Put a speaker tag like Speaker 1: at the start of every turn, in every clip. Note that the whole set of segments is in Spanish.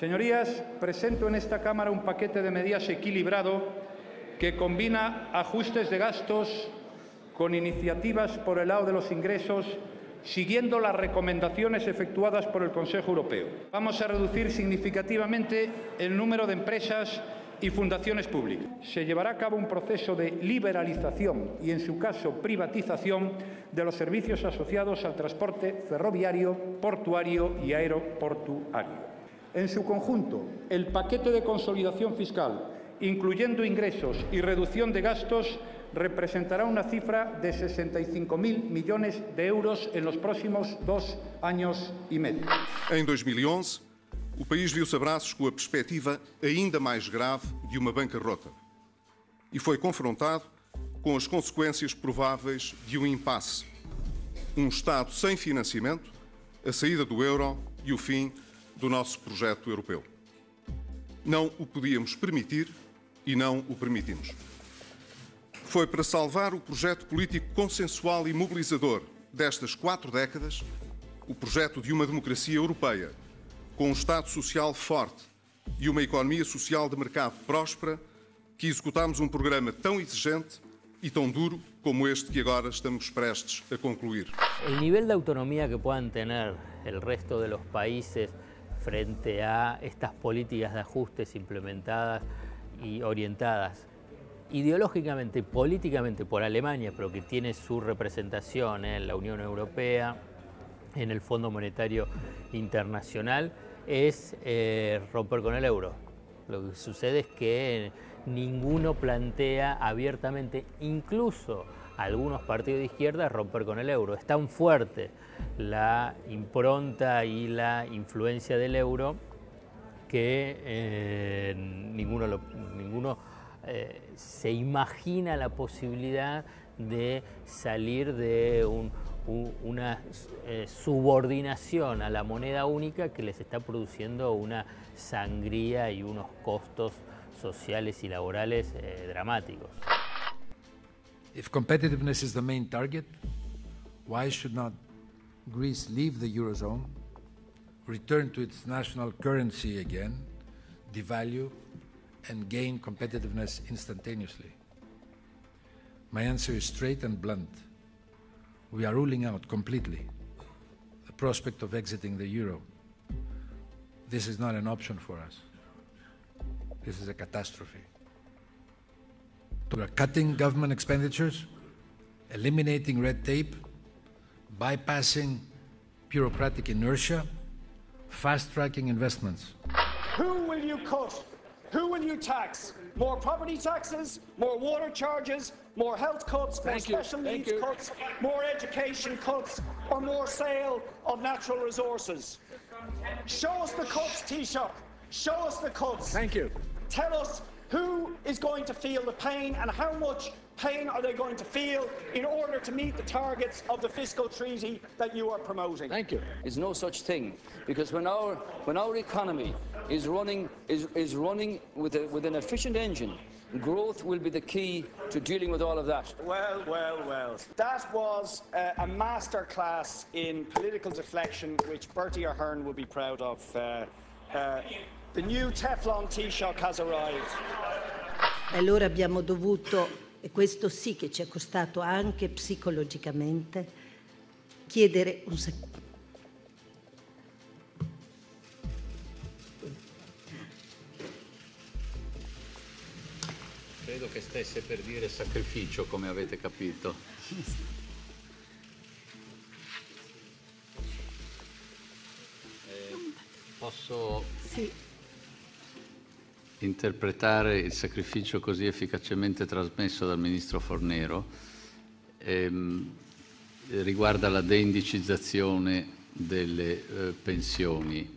Speaker 1: Señorías, presento en esta Cámara un paquete de medidas equilibrado que combina ajustes de gastos con iniciativas por el lado de los ingresos, siguiendo las recomendaciones efectuadas por el Consejo Europeo. Vamos a reducir significativamente el número de empresas y fundaciones públicas. Se llevará a cabo un proceso de liberalización y, en su caso, privatización de los servicios asociados al transporte ferroviario, portuario y aeroportuario. En su conjunto, el paquete de consolidación fiscal, incluyendo ingresos y reducción de gastos, representará una cifra de 65.000 millones de euros en los próximos 2 años y medio.
Speaker 2: Em 2011, o país viu-se a braços com a perspectiva ainda mais grave de uma bancarrota e foi confrontado com as consequências prováveis de um impasse, um Estado sem financiamento, a saída do euro e o fim do nosso projeto europeu. Não o podíamos permitir e não o permitimos. Foi para salvar o projeto político consensual e mobilizador destas 4 décadas, o projeto de uma democracia europeia, com um Estado social forte e uma economia social de mercado próspera, que executámos um programa tão exigente e tão duro como este que agora estamos prestes a concluir.
Speaker 3: El nivel de autonomía que puedan tener el resto de los países frente a estas políticas de ajustes implementadas y orientadas ideológicamente y políticamente por Alemania, pero que tiene su representación en la Unión Europea, en el Fondo Monetario Internacional, es romper con el euro. Lo que sucede es que ninguno plantea abiertamente, incluso algunos partidos de izquierda, romper con el euro. Es tan fuerte la impronta y la influencia del euro que ninguno se imagina la posibilidad de salir de una subordinación a la moneda única que les está produciendo una sangría y unos costos sociales y laborales dramáticos.
Speaker 4: If competitiveness is the main target, why should not Greece leave the Eurozone, return to its national currency again, devalue, and gain competitiveness instantaneously? My answer is straight and blunt. We are ruling out completely the prospect of exiting the euro. This is not an option for us. This is a catastrophe. We are cutting government expenditures, eliminating red tape, bypassing bureaucratic inertia, fast-tracking investments.
Speaker 5: Who will you cut? Who will you tax? More property taxes, more water charges, more health cuts, more special needs cuts, more education cuts, or more sale of natural resources? Show us the cuts, Taoiseach. Show us the cuts.
Speaker 6: Thank you.
Speaker 5: Tell us who is going to feel the pain and how much pain are they going to feel in order to meet the targets of the fiscal treaty that you are promoting?
Speaker 6: Thank you.
Speaker 7: There's no such thing, because when our economy is running with an efficient engine, growth will be the key to dealing with all of that.
Speaker 5: Well. That was a masterclass in political deflection, which Bertie Ahern would be proud of. The new Teflon Taoiseach has arrived.
Speaker 8: Allora abbiamo dovuto, e questo sì che ci è costato anche psicologicamente, chiedere un
Speaker 9: Credo che stesse per dire sacrificio, come avete capito. Posso interpretare il sacrificio così efficacemente trasmesso dal Ministro Fornero? Riguarda la deindicizzazione delle pensioni.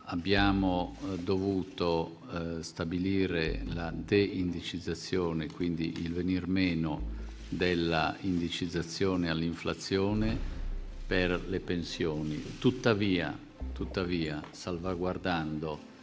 Speaker 9: Abbiamo dovuto stabilire la deindicizzazione, quindi il venir meno della indicizzazione all'inflazione per le pensioni, tuttavia salvaguardando